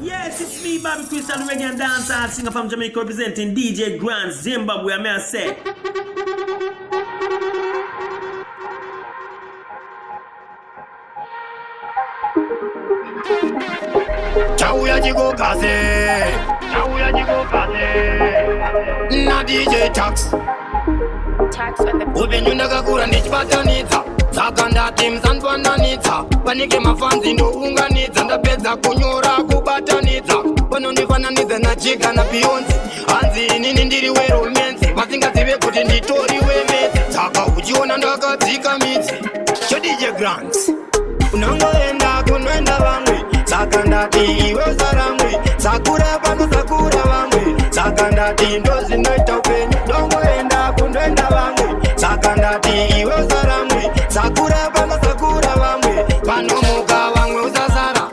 Yes, it's me, Bobby Crystal, reggae and dancehall singer from Jamaica, representing DJ Grand Zimbabwe. I say. Chauya jigo kaze, na DJ Tax. Ube nyunaga kura nichipatanidza Zakanda teams and pandanidza Panike mafanzi ndo unganidza Ndapedza kunyora kubatanidza Panonifananidza na Jika na Beyonce Hanzi inini ndiri weromenzi Vasingazive kuti nditori wemezi Saka uchiona ndakadzika midzi Cho DJ Grants Unangoenda kunoenda vamwe Saka ndati iwe usaramwe Sakura pano sakura vamwe Saka ndati ndo zinoita upenyu Ndongoenda kunoenda vamwe Saka ndati iwe usaramwe Sakura pano sakura vamwe Panomuka vamwe usasara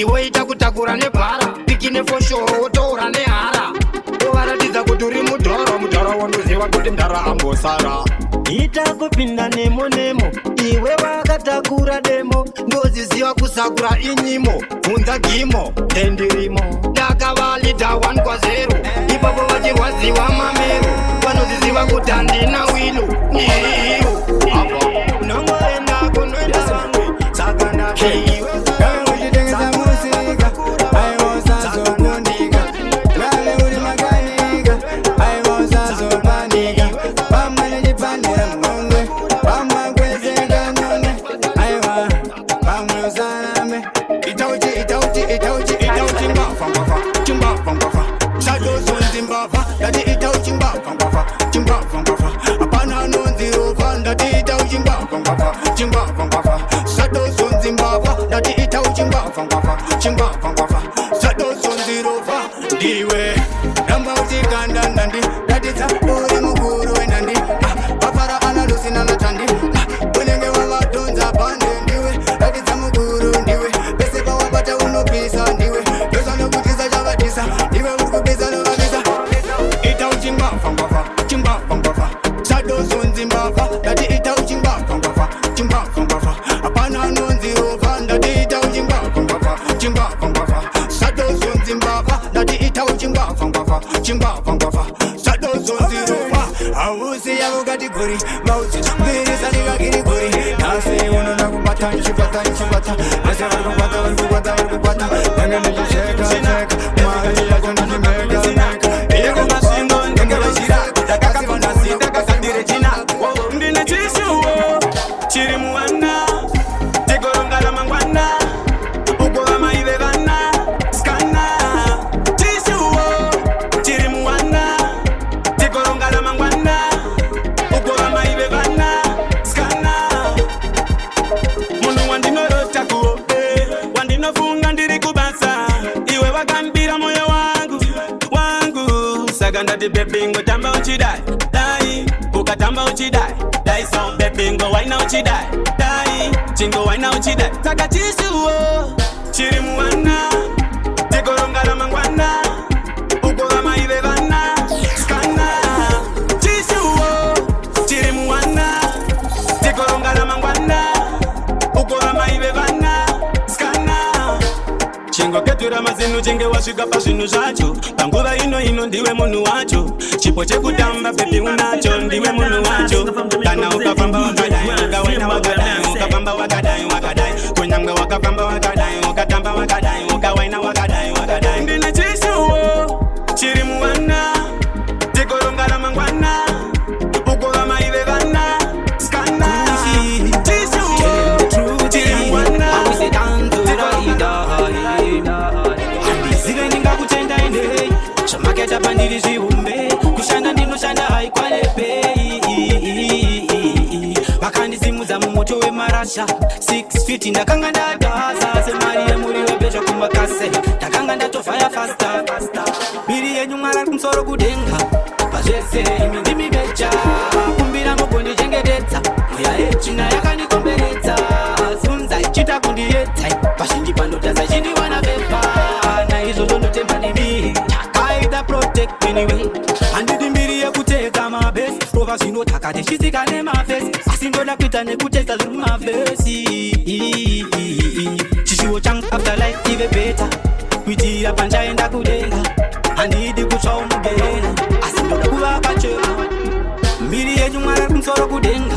Iwe ita kutakura nebhara Pikine foshoro wotoura nehara Tovaratidza kuti uri mudhoro Mudhoro wondoziva kuti mdara ambosara Ita kupinda nemo nemo Iwe wakatakura demo Ndoziziva kusakura inyimo Unza gimo Endirimo Dakavalita 1-0 Ipapo vachirwadziwa mamero Vanoziziva kuti handina wilu Niru Apo Nongoenda kunoenda vamwe Saka ndati iwe Uchitengeza musika Aiwosazonondika Lale uri makanika Aiwosazopandika Pamwe nechipandira mungwe Pamwe kwezeka none Aiwa Pamwe usaname Itauchi mbafa mbafa Chimbafa mbafa Shadow zonzi mbafa Dati itauchi mbafa mbafa Chimbafa mbafa Apana nonzi rofa Dati itauchi mbafa mbafa Chimbafa mbafa Shadow zonzi mbafa Dati itauchi mbafa mbafa Chimbafa mbafa Shadow zonzi rofa Diwe Namba uchikanda nandi Dati za uri mukuru wenandi Papara analusi na latandi Unenge wavatonza pande ndiwe Dati za mukuru ndiwe Pese kwa wapata unopisa ndiwe Yosa nokutisa chavadisa Ndiwe ukupisa novavisa Itauchi mbafa mbafa Chimbafa mbafa Shadow zonzi mbafa Dati itauchi mbafa mbafa Chimbafa mbafa Apana nonzi rofa Dati itauchi mbafa mbafa Chimbafa mbafa Shadow zonzi mbafa Dati itauchi mbafa mbafa Chimbafa mbafa Shadow zonzi rofa Awusi yako kategori Mauzi mbirisa nikakiri gori Nasi unona kumbata nchipata Nasi warikupata Nenge nijisheka sheka Mari yacho nijimeka Ego masingo ndenge washira Kutaka fantasi Kakasandire china Ndine chishuo Chiri muwana Tegorongala mangwana Ukola maive vana Skana Chishuo Chiri muwana Tegorongala mangwana Ukola maive vana Skana Munu wandinorota kuo Wandinofunga ndiri kubasa Iwe wakambira moyo wangu Saganda di baby ngo tamba uchidai Dai Ukatamba uchidai Dai song baby ngo waina uchidai Dai Chingo waina uchidai Taka chishuo Chiri muwana Tegorongala mangwana Ukola maive vana Skana Chishuo Chiri muwana Tegorongala mangwana Ukola maive vana Skana Chingo ketura mazinu chinge wasvika pazvinhu zvacho Panguva ino ndiwe munhu wacho Chipo chekutamba baby unacho Ndiwe munhu wacho Kana ukafamba wakadai Ukawaina wakadai Ukafamba wakadai Kunyangwe wakafamba wakadai Ukatamba wakadai Ukawaina wakadai Ndine chishuo Chiri muwana Tegorongala mangwana Ukola maive vana Skana Chishuo Chiri muwana Handizive ndingakutenda ende Zvamaketa pandiri zvihumbe Kushanda ndinoshanda haikwanepei Vakandisimudza mumoto wemarasha 6 feet ndakanga ndadhasa Semari yemuri webhezva kumakase Ndakanga ndatovhaya fasta Miri yenyu mwari kumusoro kudenga Pazvese imi ndimi becha Kumbira mugondichengetedza Mweya yechina yakandikomberedza Sunza ichita kundiedza Pazhinji pandotaza chindiwana pepa Naizvozvo ndotemba nemi Takaita protect anyway Handidi mbiri yekuteka mabesi Rova zvinotaka techisika nemafesi Asi ndoda kuita nekutesta zviri mumavesi Chishuwo changu after life ive better kuitira panchaenda kudenga handidi kutsva umugena asi ndoda kuva pachena mbiri yenyu mwari kumusoro kudenga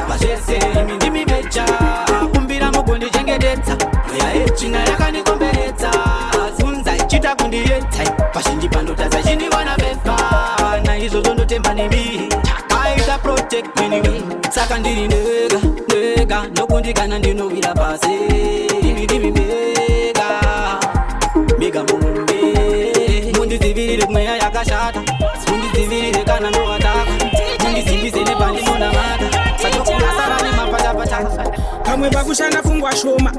vazvese imi ndimi mecha kumbira mugondichengetedza mweya yetsvina yakanikomberedza zunza ichita kundiyedzai pazhinji pandotadza chindiwana befa naizvozvo ndotemba nemi takaita protect anyway saka ndiri ndega nokundikana ndinowira pasi imi ndimi mega mumbe mundidzivirire mweya yakashata mundidzivirire kana ndowataka mundizimbise nepandinonamata sakokunasara nemapatapata pamwe pakushanda fungwa shoma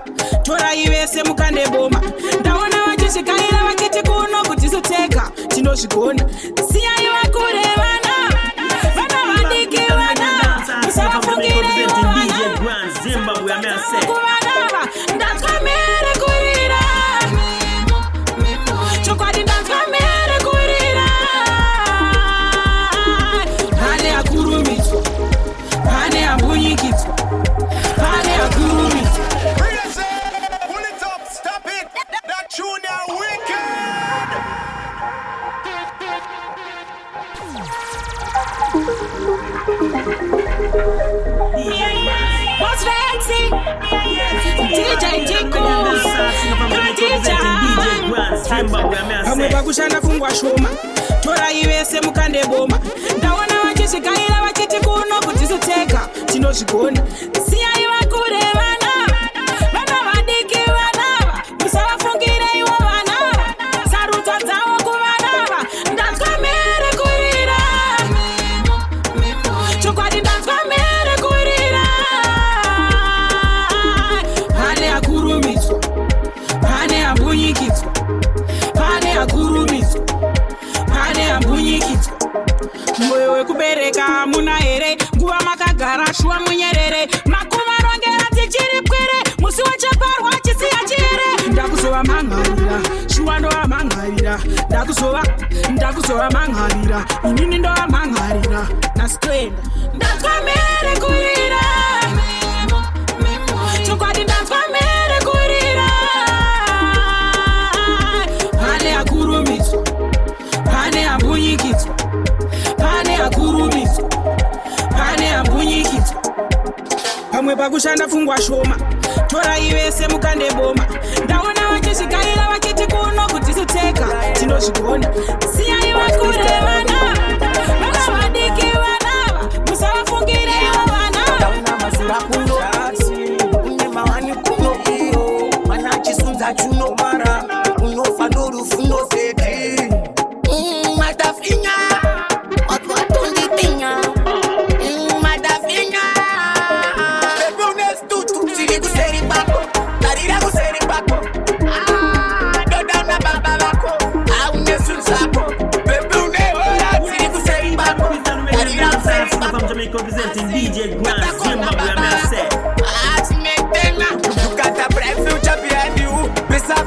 torai vese mukandeboma ndaona vachisvikaira vakiti kuno kutisoteka tinozvigona siyai vakure vana vadiki vana musavafungire kuvanava ndanzwa mere kurira chokwadi ndanzwa mere kurira pane akurumidzwa pane ambunyikidzwa pane akurumidzwa. Pull it up, stop it. That tune are wicked. What's fancy? DJ Tinkles. Pamwe pakushanda fungwa shoma torai vese mukandeboma ndaona vachisvikaira vakiti kuno kutisoteka tinozvigona siyai vakure vana vadiki vanava musavafungire ivo vanava sarudzo dzavo kuvanava ndanzwa mere kurira chokwadi ndanzwa mere kurira pane akurumidzwa pane ambunyikidzwa pane akurumidzwa pane ambunyikidzwa mwoyo wekubereka hamuna here nguva makagara shuwa munyerere makuvarongera tichiri pwere musi wachaparwa chisiya chiere ndakuzova mangharira shuwa ndova mangharira ndakuzova mangharira inini ndova mangharira nasitoenda ndanzwa mere kurira chokwadi ndanzwa mere kurira pane akurumidzwa pane ambunyikidzwa pane akurumidzwa pane ambunyikidzwa pamwe pakushanda fungwa shoma torai vese mukandeboma ndaona vachisvikaira vakiti kuno kutisoteka tinozvigona siyai vakure vana vadiki vanava musavafungire ivo chisunza chunomara unofa norufundo seti matafinya otwatondipinya matafinya bebunestutu tiri kuseri bako tarira kuseri bako dodana baba bako aunesunzako bebuneola tiri kuseri bako tarira kuseri bako representing DJ Grant Zimbabwe America.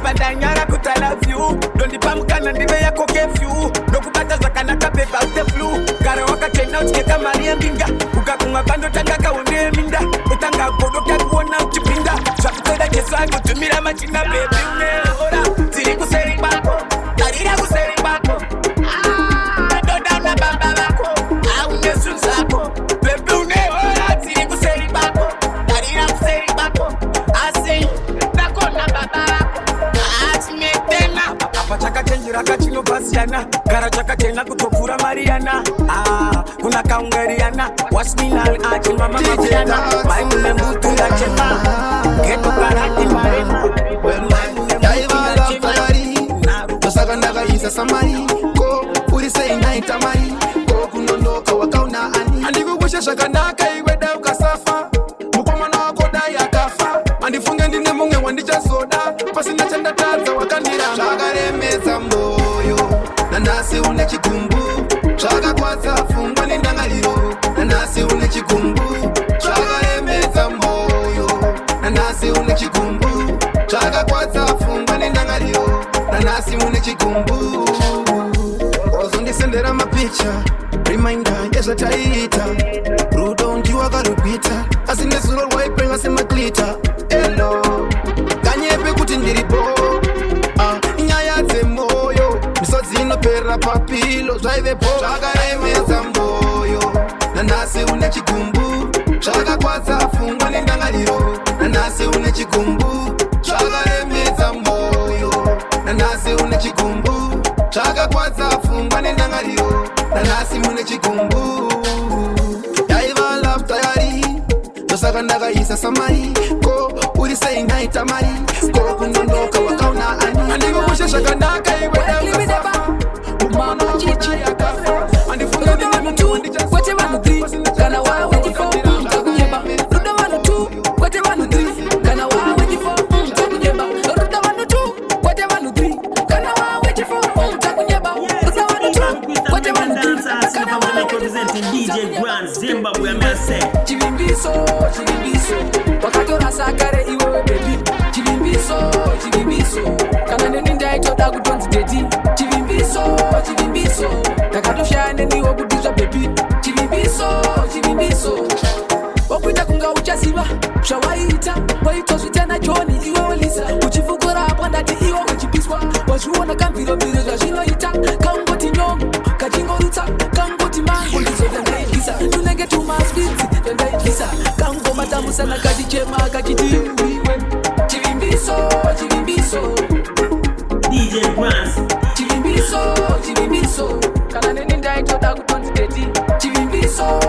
Badanyara kutala view Dondi pamukana ndive yako kefyu Dokubata zakanaka pepa ute flu Kare waka chena uchikeka maria mbinga Ukakunga bando tangaka unye minda Utanga kodoka kuona uchipinda Shakuteda jesu angu tumira machina baby uneora Tiri kuseri bako Tarira kuseri bako Dodana baba bako Aune sunzako Baby uneora Tiri kuseri bako Tarira kuseri bako Asi Dako na baba bako chakachenjera kachinobhasiyana gara chakachena kutopfura mariana kuna kaungariana wasminal achimamamafyana maimune mutunga chema getokarati marema tosaka ndakaisa samari ko uri sei naita mai ko kunondoka wakauna ani andikukusha zvakanaka iwe dai ukasafa mukomana wako dai akafa andifunge ndine mumwe wandichazoda pasina chandatadza wakandiramba zvakaremedza moyo nanhasi une chikumbu zvakakwadza pfungwa nendangariro nanhasi une chikumbu zvakaremedza moyo nanhasi une chikumbu zvakakwadza pfungwa nendangariro nanhasi une chikumbu ozondisendera mapicha reminder yezvataiita rudo ndiwakarugwita asi nezuro rwaipenga semaklita elo kanyepe kuti ndiripo inyaya papilo zvaivepo zvakaremesa mwoyo. Nanhasi une chikumbu zvakakwadza pfungwa nendangariro. Nanhasi une chikumbu zvakaremesa mwoyo. Nanhasi une chikumbu zvakakwadza pfungwa nendangariro. Nanhasi mune chikumbu yaiva love tayari ndosaka ndakaisa samari. Ko uri sei naita mari. Ko kunondoka wakaona ani. Andikukusha zvakanaka iwe daukasafa. Mumama chichi yakafa. Andifunga ndine mtu kwete vanhu 3 kana wawe ndifo mtakunyeba. Ruda vanhu 2 kwete vanhu 3 kana wawe ndifo mtakunyeba. Ruda vanhu 2 kwete vanhu 3 kana wawe ndifo mtakunyeba. Ruda vanhu 2 kwete vanhu 3 kana wawe representing DJ Grand Zimbabwe amese. Chivimbiso wakatora sakare iwewe baby. Chivimbiso kana neni ndaitoda kutonzi dedi. Chivimbiso ndakatoshaya neniwo kudizva baby. Chivimbiso wakuita kunga uchaziva zvawaita. Waitozvita naJoni iwewe Lisa. Uchifukura apo ndati iwe wechipiswa. Wazviona kamviromviro zvazvinoita. Kaungoti nyongo kachingorutsa. Kaungoti mango ndizota ndaityisa. Tunenge tumaswitsi ndandaityisa. Kangomatamusana kachichema kachiti iwe. Chivimbiso DJ Grants. Chivimbiso kana neni ndaitoda kutonzi dedi. Chivimbiso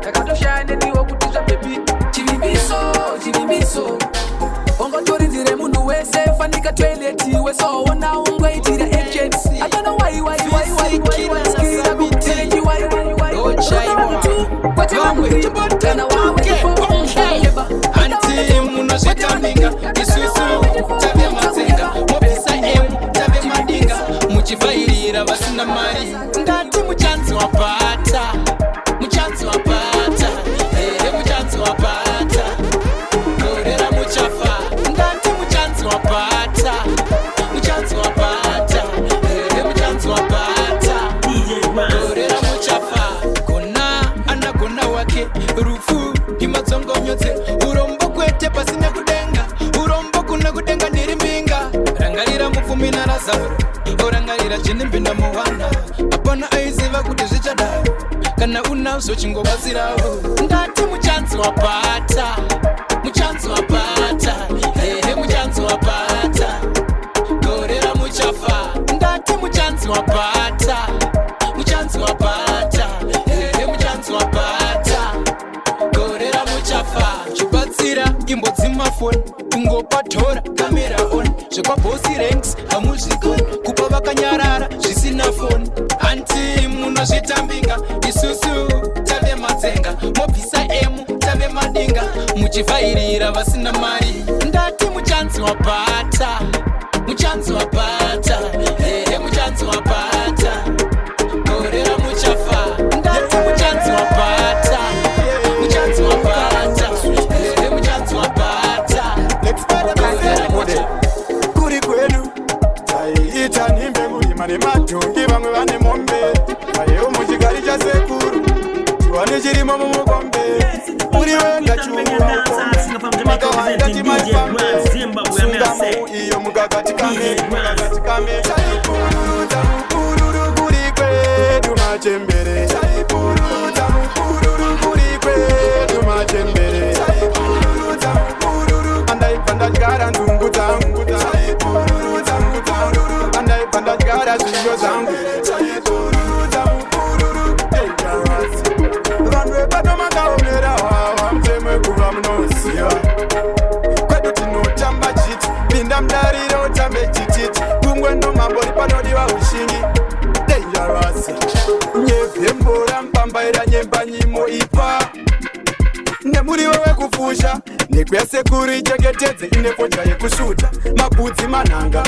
ndakatoshaya neniwo kutizva baby. Chivimbiso ongotorinzire munhu wese fanika toilet wesoona ungoitira agency. I don't know why skira kutenji why kwete vamwe kana wawe anti munozvitambinga isusu tave matsenga mobvisa tave madinga muchifairira vasina mari. Ndati muchanzi wapata muchanzi wapata gorera muchafa. Ndati muchanzi wapata muchanzi wapata gorera muchafa. Gona anagona wake rufu imatsongonyotse. Urombo kwete pasina kudenga. Urombo kuna kudenga ndiri mbinga. Rangarira mupfumi na Lazaro. Orangarira chinimbi na muwana. Apana aiziva kuti zvichadaro. Kana unazvo chingobatsirawo. Ndati muchanzi wapata muchanzi wapata gorera muchafa. Ndati muchanzi wapata muchanzi wapata gorera muchafa. Chibatsira imbo dzimafoni kungopatora kamera on. Zvekwabosi ranks hamuzvikoni kupa vakanyarara zvisina foni. Anti munozvitambinga isusu tave matsenga. Mobvisa tave madinga muchifairira vasina mari. Ndati muchanzi wapata muchanzi wapata gorera muchafa. Ndati muchanzi wapata muchanzi wapata kuri kwedu taiita nimbe murima nematungi. Vamwe vane mombe vayewo muchigari chasekuru. Tiwane chirimo mumukombe uri wega chuwauko. Makawanda timaifambe sungamo iyo mukakatikame. Taipururudza mukururu kuri kwedu machembere. Taipururudza mukururu kuri kwedu machembere. Taipururudza mukururu andaibva ndadyara nzungu dzangu. Taipururudza mukururu andaibva ndadyara zviyo zvangu. Taipururudza mukururu vanhu vepano makaomera wawa mtemwe kuva munoziva. Kwedu tinotamba chiti pinda mudarire utambe chititi. Kungwe ndomambori panodiwa ushingi dangerous. Nyevhembora mpambaira nyemba nyimo ipa. Nemuriwo wekufusha nekwesekuru ichengetedze ine koja yekusvuta. Mabvudzi manhanga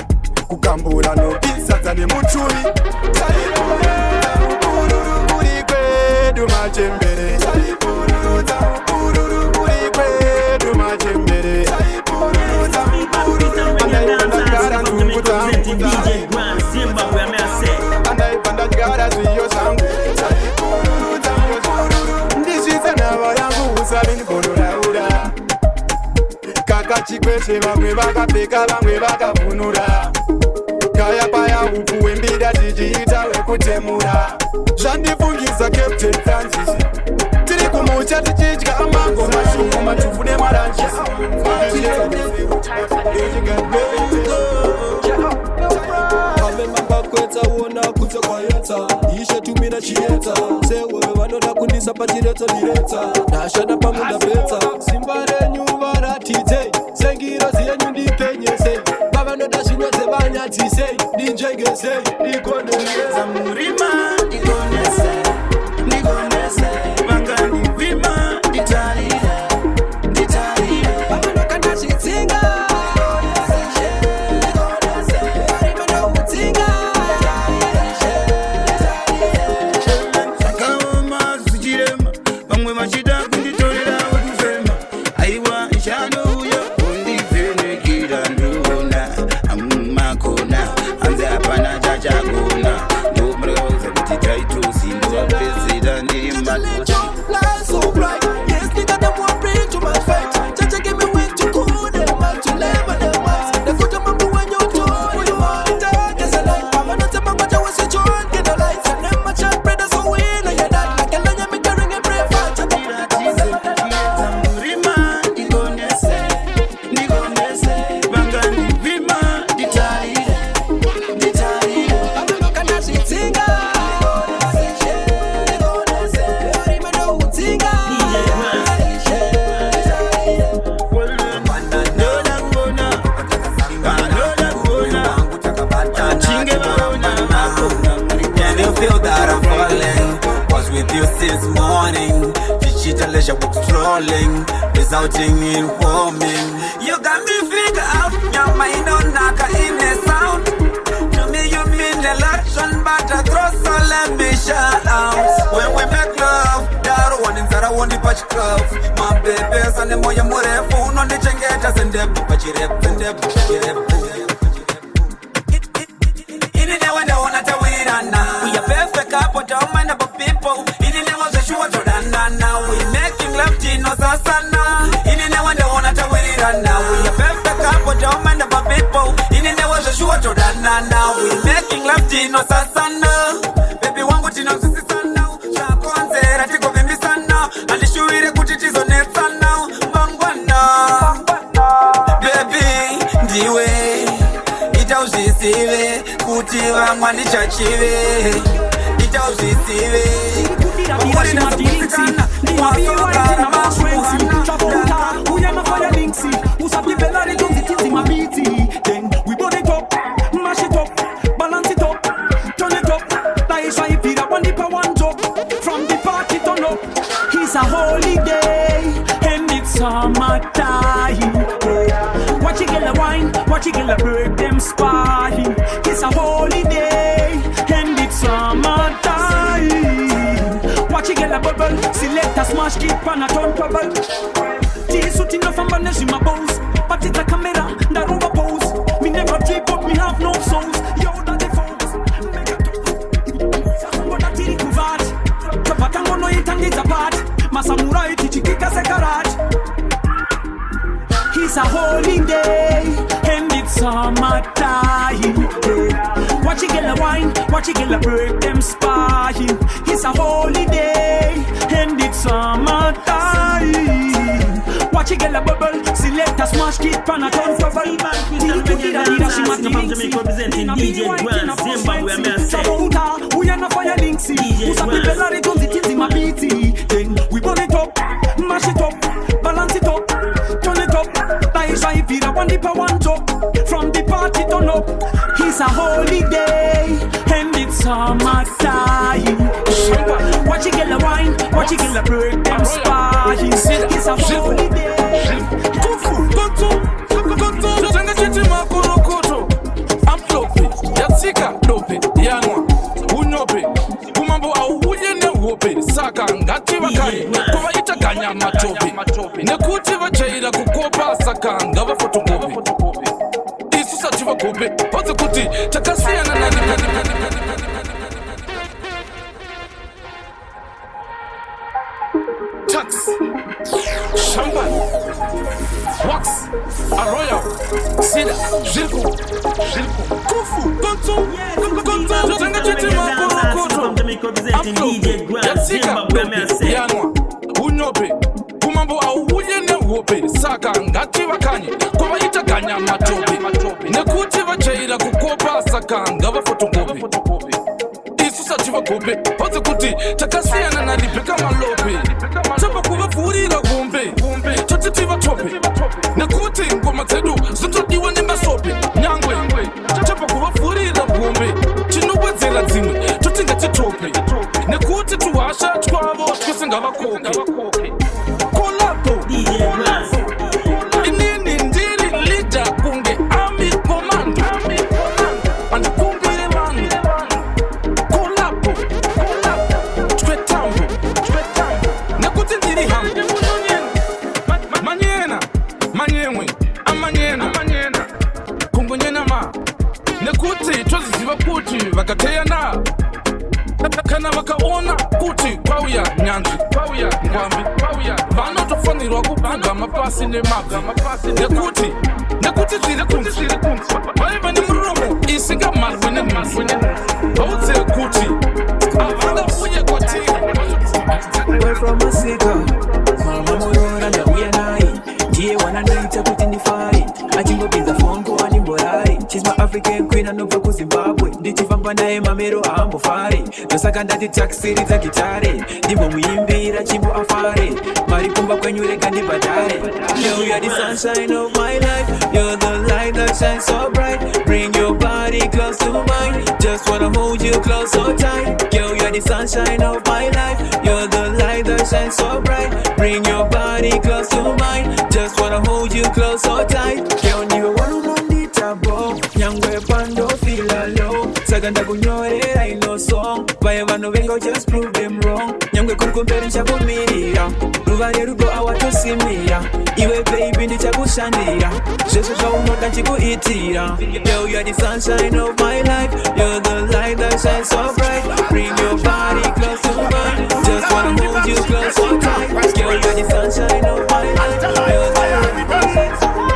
kugambura nopi sadza nemuchuvi. Taipururudza mukururu kuri kwedu machembere. Taipururudza mukururu kuri kwedu machembere. Taipururudza mukururu andaibva ndadyara nzungu dzangu. DJ Grand Zimbabwe amese. Andaibva ndadyara zviyo zvangu. Taipururudza mukururu ndizvitsa nhava yangu usavi ndikonoraura. Kaka chikwete vamwe vakapfeka vamwe vakavhunura. Kaya paya upu wembida tijiita wekutemura zvandifungisa Captain Francis tiri kumucha tichidya amango mashungu matufu nemaranjisi kweta wona kutsa kwayeta ishe tumina chiyeta sewe vanoda kundisa pachireta direta ndashanda pamunda beta simba renyu varatidze sengiro ziyenyu ndipenyese vavanoda zvinwa dzevanyadzise ndinjengese ndikonesa murima ndigonese ndigonese vangandivhima nditarire nditarire vavanokanda zvitsinga zvakaoma zvichirema vamwe vachida kunditorera wekufema aiwa ichanouya kundivhenekira ndoona amumakona hanzi hapana chachagona ndomurauza kuti taitosindovapedzera ndiri makona Since morning, Chichita leisure with strolling, resulting in warming. You got me figure out, your mind on naka in the sound. To me you mean a lot, but I throw so let me shout out. When we make love, that one in Zara won't patch club. My babies and the moya more phone on the chengetas and the pachirep and the pachirep. In it, I don't want to win now. We are perfect couple, don't mind about people. Now we making love to no sasana. In the one that wanna tell it now. We a perfect couple, don't mind about people. In the was a short to now we making love to no sasana. Baby, one good to know this is now. Shakonzera tiko bimbi sana. And the shoe is good it is on it now. Bangwana. Baby, diwe. Ita usisive. Kutiva mwani chachive. Ita usisive. It's a holiday and it's summertime. Watch you get the wine, watch you get the bird them spying. It's a holiday and it's summertime. Watch you get the bubble, select a smash keep on a turn trouble. Tea suit enough and banish in my bows, but it's a camera that over pose. Me never trip but me have no souls. Yo, that the folks make a talk. What a tiri kuvat, kapatango no itangi apart. Masamurai tichikika sekarat. It's a holiday and it's summertime. Watch you get the wine, watch you get the bird them spying. It's a holiday and it's summertime. Watch you get the bubble, select a smash keep on a turn trouble. Representing DJ Grant Zimbabwe, I'm say. We are not fire linksy. Who's a people are it on the tits in my BT. Then we burn it up, mash it up, balance it up, turn it up. That is why if you one dip one top, from the party turn up. It's a holiday and it's summertime. Watch you get the wine, watch you get the bird them spying. It's a holiday. Saka ngati vakari kuva itaganya matopi nekuti vachaira kukopa saka ngava fotokopi isu sati vakope padze kuti takasiyana nani tax shambani Wax, Arroyo, Sida, Jirku, Kufu, Gonzo, Zenga Chitima, from Jamaica representing DJ Grand Zimbabwe Mercy. Yanwa, Unyope, Kumambo Awuye ne Wope, Saka Ngati Wakanye, Kwa Ita Ganya Matope, Nekuti Vachaira Kukopa Saka Ngava Fotokopi. Isusa Chiva Kope, Oza Kuti, Takasiana na Ripeka Malope, Chapa Kuva Furi la Gombe, Chotitiva Tope, Nekuti Ngoma Tedu, Zutu Diwa Nimba Sope, Nyangwe, Chapa Kuva Furi la Gombe, Chinuwa Zela Zime, Chotinga Chitope, Nekuti Tuwasha, Twavo, Kusingava Koke, Kolapo, DJ Grand. Inini Ndiri Lida Kunge, Army Commando, and Kumbire Manu, Kolapo, Twetambo, Nekuti Ndiri Ham, Manyena, Manyewe, Amanyena, Kungonyena Ma, Nekuti, Twazi Ziva Kuti, Vakateyana, Kana Vakaona, Kuti, Pauya, Nyanzi, Pauya, Ngwambi, Vano Tofonirwa Kupuga, Mapasi Nemaga, Nekuti Zire Kunzi, Vaiva ni Muromo, Isinga Malwine Maswine, Oze Kuti, Avanda Uye Kwati. We're from a city, Mama Morona, the we and I. Dear one and I to put in the fire. I think we'll be the phone go on in Borai. She's my African queen and no for Zimbabwe. The Tifambana, Mamero, Ambofari. The second that the taxi is a guitar. The Mumimbi, Rachibu Afari. Maripumba when you reckon the Badari. You are the sunshine of my life. You're the light that shines so bright. Bring your body close to mine. Just wanna hold you close so tight. Girl, you're the sunshine of my life. You're the light that shines so bright. Bring your body close to mine. Just wanna hold you close so tight. Girl, you wanna run the tabo. Nyangwe pando feel low. Saganda kunyorera in no song. Vaya vano vengo just prove them wrong. Nyangwe kukumperisha kumirira. Ruvare rugo awatosimira. Iwe baby ndichakushandira. Shesho shaunoda chikuitira. Girl, you're the sunshine of my life. You're the light that shines so bright. Bring your body close to mine. Just wanna hold you close so tight. Girl, you're the sunshine of my life. You're the light that shines so bright.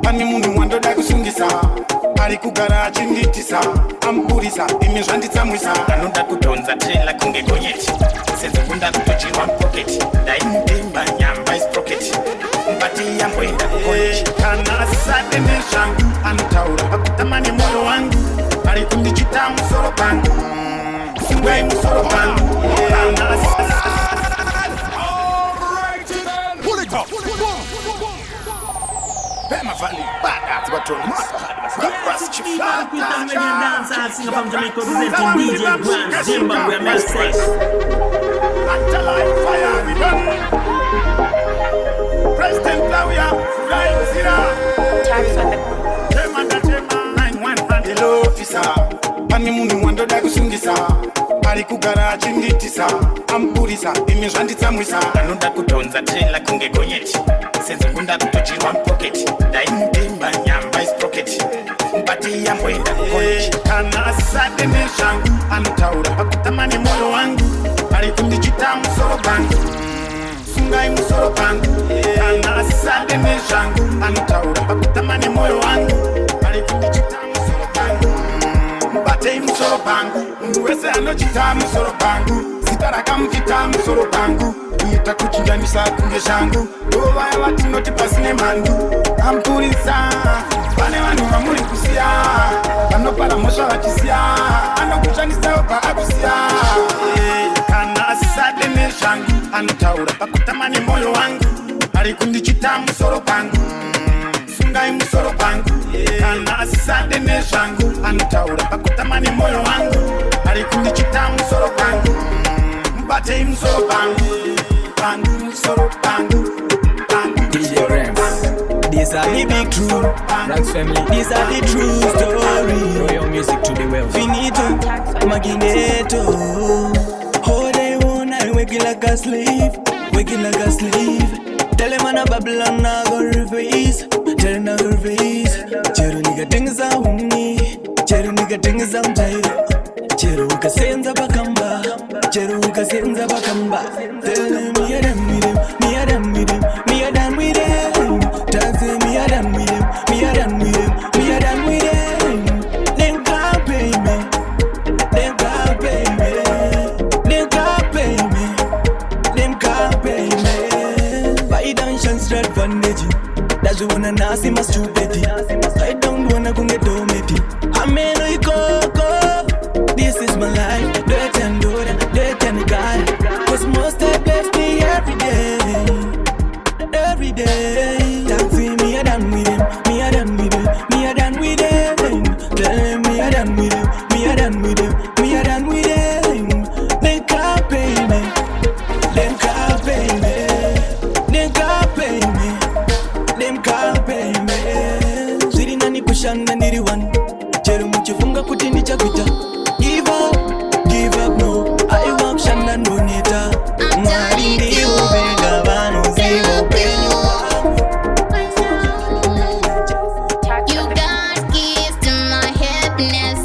Pani munhu wandoda kusungisa ari kugara achinditisa amburisa imi zvanditsamwisa anoda kudhonza trela kunge gonyeti sezokunda kutochirwa mupoketi daimudimba nyamba isproketi mbati yamboenda kukoleji kana asisade nezvangu anotaura akutama nemwoyo wangu ari kundichita musoro pangu sungwai musoro pangu kana Pull it up. Bema Valley, badass, but on Singer from Jamaica representing DJ Grand Zimbabwe Mercy. Until I fire we done. President Lawyer, Flying Zira. Tema 91 hello officer. Pani munhu wandoda kusungisa. Ari kugara achinditisa amburisa imi zvanditsamwisa anoda kudhonza trela kunge gonyeti sezokunda kutochirwa mupoketi daimudimba nyamba isproketi mbati yamboenda kukoleji kana asisade nezvangu anotaura akutama nemwoyo wangu ari kundichita musoro pangu sungai musoro pangu kana asisade nezvangu anotaura akutama nemwoyo wangu ari kundichita musoro pangu mubatei musoro pangu munhu wese anochita musoro pangu zita rakamuchita musoro pangu kuita kuchinjanisa kunge shangu ndovaya vatinoti pasine mhandu ampurisa pane vanhu vamuri kusiya vanopara mhosva vachisiya anokushandisawo paakusiya kana asisade nezvangu anotaura pakutama nemwoyo wangu ari kundichita musoro pangu sungai musoro pangu kana asisade nezvangu anotaura pakutama nemwoyo wangu ari kundichita musoro pangu mubatei musoro pangu musoro pangu DJ Rams, these are the big true Rags family, these are the true story. Royal music to the world. Finito, Magneto. All day one I waking like a slave. Tell him I'm a Babylon, I go reface. Tell him I go reface. Cheru nigga things are hungry. Cheru nigga things I'm tired. Cheruka senza bakamba, cheruka senza bakamba. Tell them me a done with him, me a done with him, me a done with him. Tell them me a done with him, me a done with him, me a done with him. Them can't pay me, them can't pay me, them can't pay me, them can't pay me. Financial advantage, that's the one I see my stupidity. I don't wanna go get dometi. I mean no go. This is my life, dirt and door, dirt and God. Cause most I bless me every day. Every day. Talk to me, I done with him, me I done with him, me I done with him. Tell him me I done with him, me I done with him, me I done with him. They can't pay me, they can't pay me, they can't pay me, they can't pay me. Siri nani kushanda niri one. Cheru muchifunga kuti ndichakuita. Give up no. I want shanda no neta. Mwari ndiwo bega vano zivo penyu. You got keys to my happiness.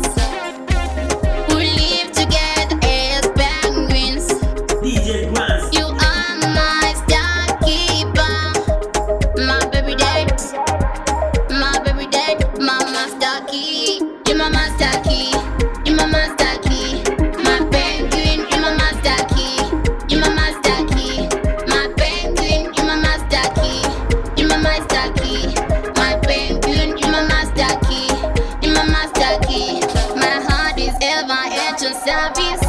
We live together as penguins. DJ Grants. You are my star keeper, my baby dad, my master key. You my master key, you my master key, my penguin. You my master key, you my master key, my penguin. You my master key, you my master key, my penguin. You my master key, you my master key. My heart is ever at your service.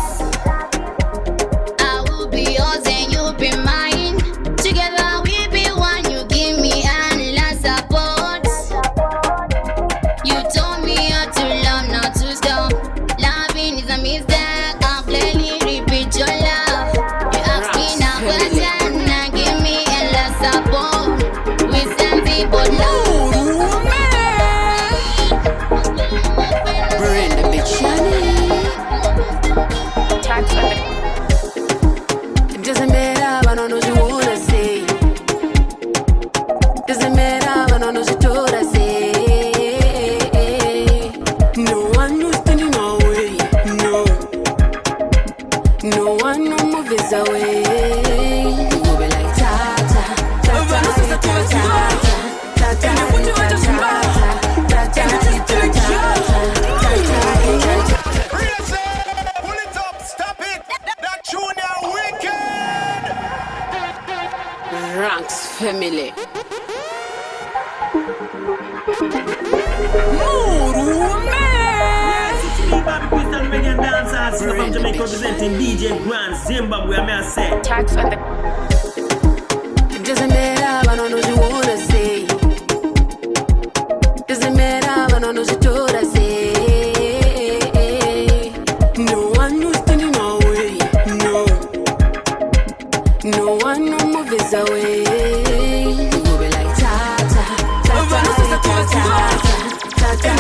I will be yours and you'll be mine. Together we be one. You give me endless support. You told me how to love, not to stop. Loving is a mistake. I'll gladly repeat your love. You ask me now question and give me endless support. We send people love. Brenda bitch. It doesn't matter, I don't know what you wanna say. Doesn't matter, I don't know what you wanna say. No one who's standing my way, no. No one who moves away. You move it like ta-ta, ta-ta, ta-ta, ta-ta, ta-ta, Raise it, pull it up, stop it. That junior wicked. Ranks family. Crystal Reggae and Dancehall singer from Jamaica representing DJ Grants, Zimbabwe. I may I say. Tax on the. It doesn't matter, I don't know what you wanna say. Doesn't matter, I don't know what you wanna say. No one who's standing my way, no. No one who moves away. You move it like ta-ta, ta-ta, ta-ta, ta-ta, ta-ta,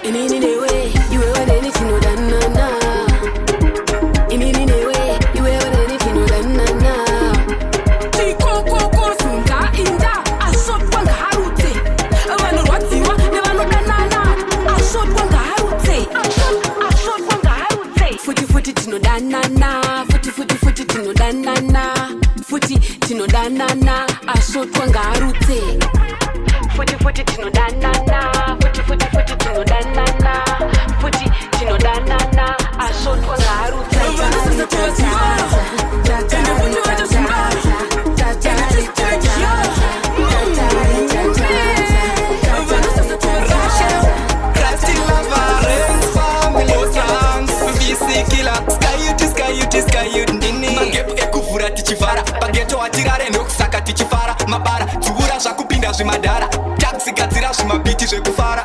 in any way, you ever anything no done na. In any way, you ever anything no done na. Chiko sunga inda asot kwanga harute. Abantu watsiwa ne bano danana. Asot kwanga harute. Asot kwanga harute. Futi tino danana. Futi tino danana. Futi tino danana. Asot kwanga harute. Futi tino danana. Futi tino danana. Futi tino danana. Asot kwanga harute. Pageto atirare nokusaka tichifara mabara dzura zvakupinda zvimadhara taxi gadzira zvimabhiti zvekufara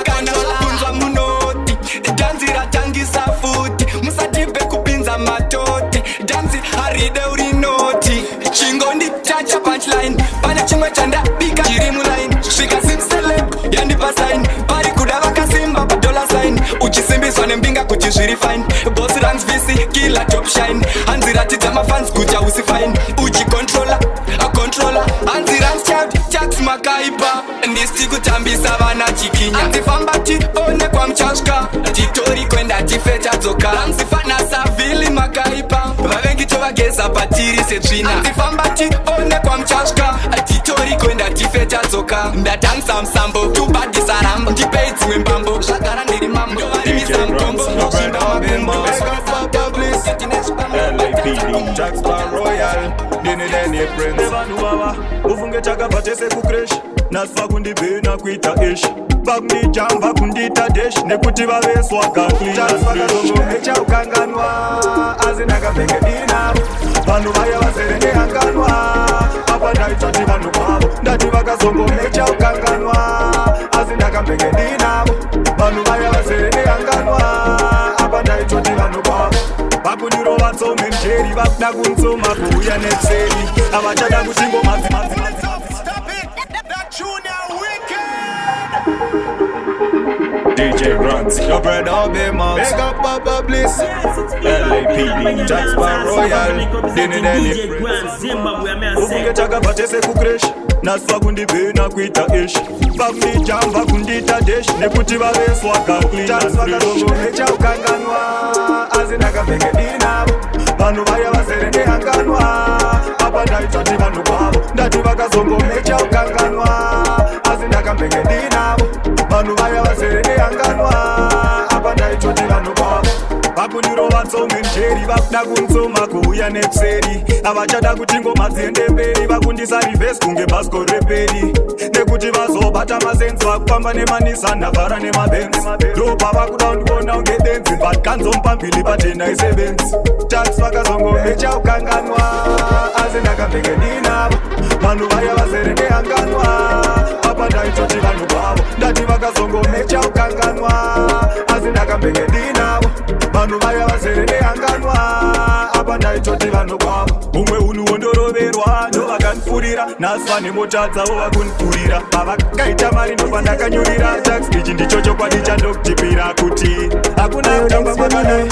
kana kunzwa munoti dhanzi ratangisa futi musatipe kupinza matoti dhanzi haride uri noti chingondi tacha punchline pane chimwe chandabika chiri mulaini svika simseleb yandipa sign pari kuda vakasimba padola sign uchisimbiswa nembinga kuti zviri fine bosi fans visi kila top shine anziratidza mafans kucha usifine uchi controller a controller anzirans chat makaipa ndisti kutambisa vana chikinya anzifamba tione kwa mchashka titori kwenda tifeta dzoka anzifana savili makaipa vavengi tovageza patiri setsvina anzifamba tione kwa mchashka titori kwenda tifeta dzoka ndatansa msambo tubadisaramba ndipei dzimwe mbambo zvagara ndiri mambo varimisa mutombo LAPD Jackson Royal Dini Deni Prince Evanuava Ufunge chakabva tese kukresh Nasfa kundibhena kuita ish Bakundijamba kundita desh Nekuti vaveswa kakli Jackson Royal Mecha ukanganwa Azina kapenge dina Vanhu vaya vaserenge hanganwa Apa ndaitoti vanhu kwavo Ndati vakazongo mecha ukanganwa Azina kapenge dina Vanhu vaya vaserenge hanganwa Apa ndaitoti vanhu kwavo Vakundirova tsome njeri vakuda kuntsoma kuuya netseri avachada kutingo madzi DJ Grants, your bread all be mouse. Make up Papa Bliss. LAPD, Jackson Royal. Dini Deni Prince. Ufunge chakabva tese kukresh Naswa kundibhena kuita ish Bakundijamba kundita desh Nekuti vaveswa kakli Jackson mecha ukanganwa Azina kapenge dinavo Vanhu vaya vaserenge hanganwa Apa ndaitoti vanhu kwavo Ndati vakazongo mecha ukanganwa Azina kapenge dinavo Vanhu vaya vaserenge hanganwa Apa ndaitoti vanhu kwavo vakundirova tsomwe njeri vakuda kuntsoma kuuya nepseri avachada kuti ngoma dziende mberi vakundisa rivhesi kunge bhasko reperi nekuti vazobata masenzi vakufamba nemanisani navhara nemabenzi ndopa vakuda kundiona unge denzi but kanzompambili patena isebenzi tax vakazongomecha ukanganwa asi ndakapfeke dinavo vanhu vaya vazerenge hanganwa apa ndaitoti vanhu kwavo ndati vakazongomecha ukanganwa asi ndakapfeke dinavo vanhu vaya vazerenge hanganwa apa ndaitoti vanhu kwavo umwe unhu wondoroverwa ndovakandifurira nhasi vane mota dzavo vakundifurira pavakaita mari ndobva ndakanyurira tax ichi ndicho chokwadi chandokutipira kuti hakuna kutamba kwakadai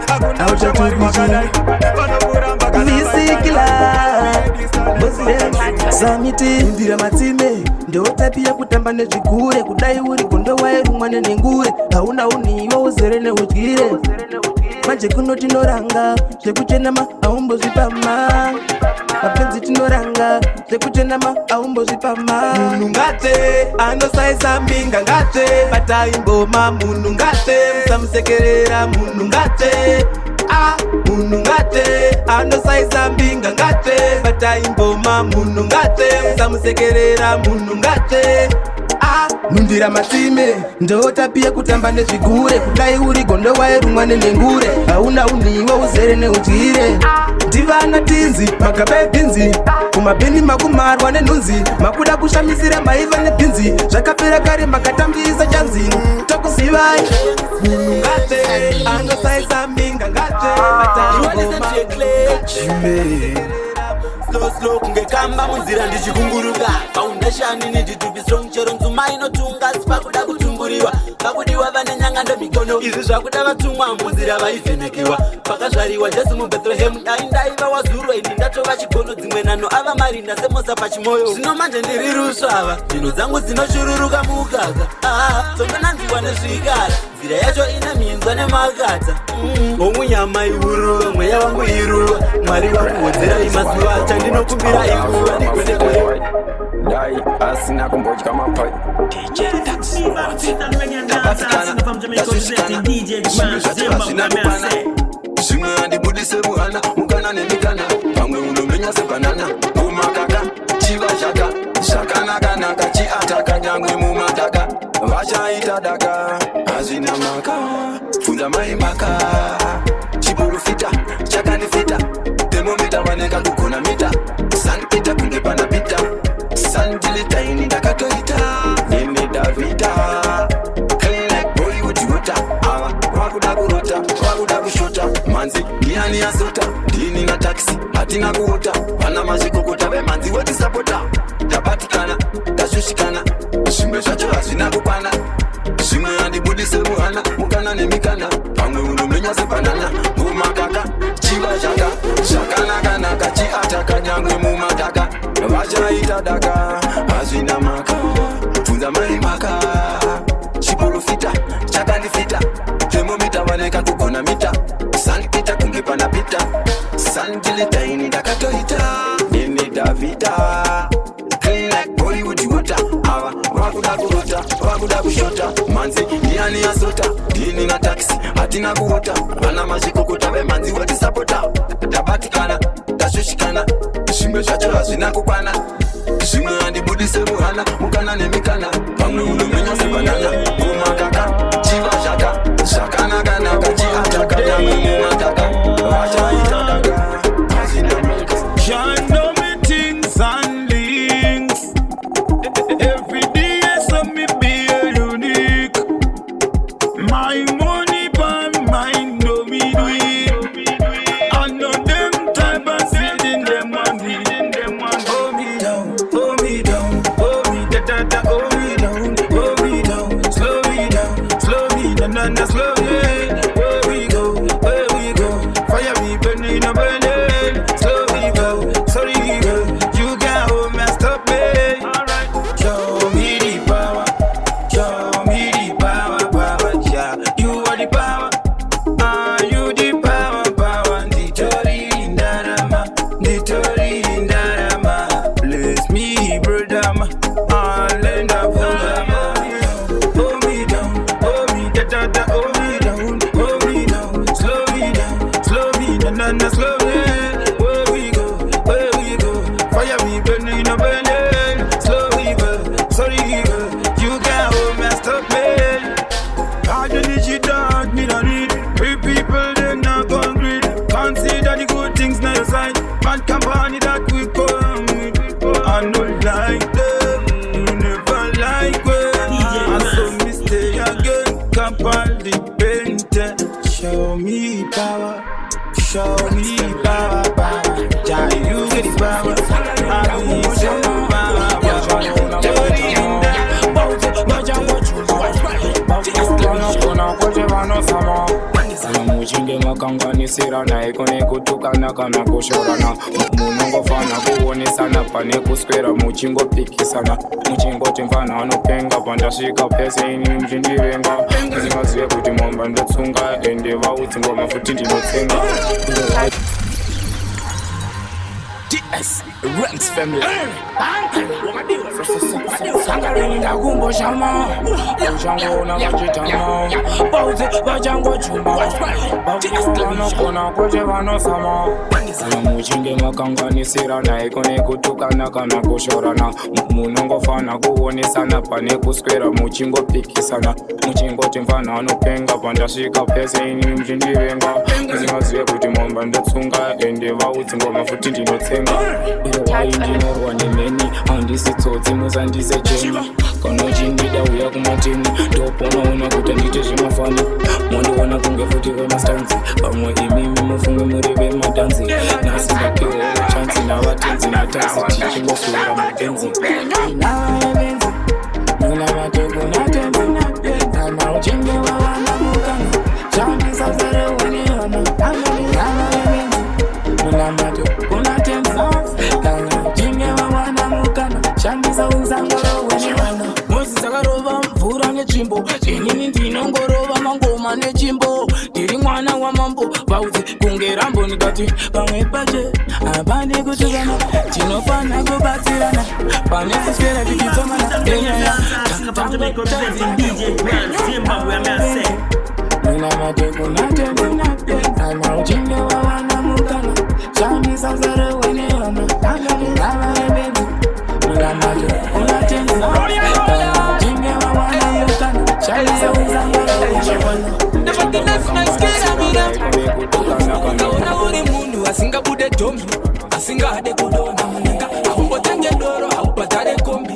hakuna ushamwari kwakadai vanokuramba samiti ndira matsime ndotapiya kutamba nezvigure kudai uri gondo wairumwane nengure hauna uniwo uzere neudyire manje kuno tinoranga zvekuchenama aumbozvipama mapenzi tinoranga zvekuchenama aumbozvipama munhu ngate anosaisa mbinga ngate bataimboma munhu ngate musamusekerera munhu ngate munhu ngate anosaisa mbinga ngate bataimboma munhu ngate musamusekerera munhu ngate nundira matsime ndotapiye kutamba nezvigure kudai uri gondo wairumwane nengure hauna uniwo uzere neudyire ndivana tinzi magabe ebhinzi kumabhini makumarwa nenhunzi makuda kushamisira maiva nebhinzi zvakapera kare makatambisa chanzi tokuzivai munhu ngate anosaisa mbinga ngate slow kungekamba munzira ndichikunguruka foundation iniditupi strong chero nzuma inotunga sipakuda kutumburiwa pakudiwa vane nyanga ndemikono izvi zvakuda vatumwa munzira vaivhenekewa pakazvariwa jesu mubethlehem daindaiva wazurwa ini ndatova chigono dzimwe nano ava marinda semosa pachimoyo zvino manje ndiri rusvava ndino dzangu dzinoshururuka mukaka tondonanziwa nezvikara nzira yacho ine minzwa nemakata omunyama iuruva mweya wangu iruva mwari vakuhodzera imazuva chandinokumbira ikuva ndigwenekwe dai asina kumbodya mapai zvimwe handibudise muhana mukana nemikana pamwe unomenya sebanana mumakaka chiva zvaka zvakanaka-naka chiataka nyangwe mumadaka vachaita daka hazvina maka funza maimaka chiburufita chakandifita temomita vaneka kugona mita sandipita kunge pana pita sandilita ini ndakatoita nene davida boy ujiuta ava wakuda kurota wakuda kushota manzi ndiani yasota ndini na taxi hatina kuota vana mazvikokota vemanzi wetisapota tabatikana tashushikana zvimwe zvacho hazvina kukwana zvimwe handibudise muhana mukana nemikana pamwe unomenya sebanana vachaita daka hazvina maka bvunza mai maka chiprofita chakandifita zvemomita vaneka kugona mita sandipita kunge pana pita sandilita ini ndakatoita ini davita clean like Bollywood water ava vakuda kurota vakuda kushota manzi ndiani yasota dini na taxi hatina kuota vana mazvikokota vemanzi watisapota tabatikana tashushikana zvimwe zvacho hazvina kukwana zvimwe handibudise ruhana mukana nemikana pamwe unomenya sebanana kumakaka chiva zvaka zvakanaka-naka chiataka namwe mumataka vachaita daka hazvina maka. Show me things and links. Every day so me be unique. My money by mind no me do it. I know them type of sitting them money. Hold me down, hold me down, hold me da, hold me down, hold me down, slow me down, slow me down, slow me. Where we go, fire me burning, burning, slow me go, sorry go, you can't hold me, stop me. Alright, show me the power, power, yeah, you are the power, you the power, Nitori Indarama, bless me, brother, I'll end up hold me down, hold me da, hold me down, slow me down, slow me down, slow me. Where we go, fire me burning, slow me go, sorry go, you can't hold me, stop me. I don't need you, dog, me don't need. Three people, they're not hungry. Consider the good things on your side. Bad company that we come with. I don't like them, you never like them. I saw me stay again, company painted. Show me power, power. Yeah, you get the power, I need some power. Muchinge makanganisira naye kune kutukana kana kushorana munongofana kuonesana pane kuswera muchingopikisana muchingoti mfana anopenga pandasvika pese ini muchindivenga musingazive kuti momba ndotsunga ende vaudzi ngoma futi ndinotsenga. DS Ranks family sangarinda kumbo shama uchangona kachitama bauze vachango chuma vanokona kuti vanosama kana muchinge makanganisira naye kune kutukana kana kushorana munongofana kuonesana pane kuswera muchingopikisana muchingoti mfana anopenga pandasvika pese ini muchindivenga musingazive kuti momba ndotsunga ende vaudzi ngoma futi ndinotsenga. Wai ndinorwa nemeni handisi tsotsi musandise cheni kana uchindida uya kumateni ndoponaona kuti ndite zvemafani mondiona kunge futi vemastanzi vamwe imimi mufunge muri vemadanzi nhasi ndapiwa chansi navatenzi natasi tichingosura mapenzi muna matekunatenzi kana uchinge wawana mukana chandisazare uneana muna matekunatenzi kana uchinge wawana mukana shandisa uzangoro wenewana mozi dzakarova mvura netsvimbo inini ndinongorova mangoma nechimbo ndiri mwana wamambo vaudzi kunge rambo ndikati pamwe pache hapane kutukana tinofana kubatsirana pane kuswera tichitsomana enyaya muna matekunatenzi kana uchinge wawana mukana shandisa zare wenewana avaebenzi muna matekunatenzi kana uchinge wawana mukana shandisa uzangoro wenewana. Naona uri munhu asingabude dhombi asingade kudonha aumbotenge doro aubhadhare kombi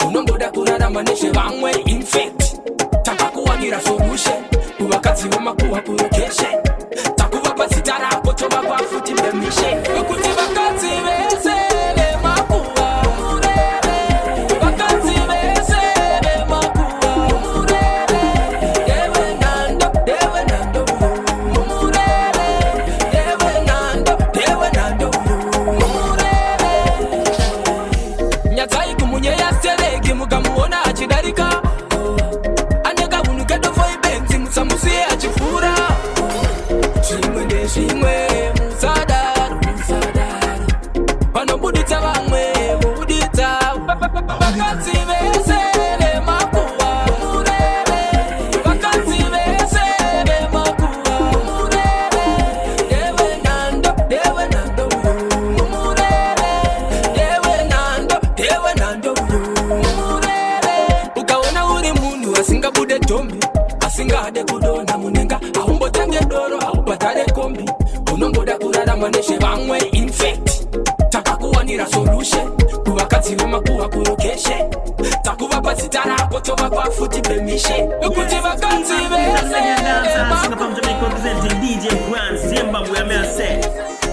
unongoda kurarama nezvevamwe infact takakuwanira solution kuvakadzi vemakuwa kurokeshe takuvapa zita rako tovapa futi bemishe wekuti vakadzi munye yastereki mukamuona achidarika aneka munhu kedofoi benzi musamusiye achifura zvimwe nezvimwe musadaro vanobuditsa vamwe mubuditsa vakadzi vese vemakuva mureve vakadzi vese vemakuva mureve devenando mureve devenando mureve ukaona uri munhu asingabude dhombi asingade kudonha munenga haumbotange doro haubhadhare kombi unongoda kurarama nezvevamwe infect takakuwanira solution kuvakadzi vemakuva kurokeshe takuvapa zita rako tovapa futi permission kuti vakadzi vese from Jamaica representing DJ Grand Zimbabwe, I may say.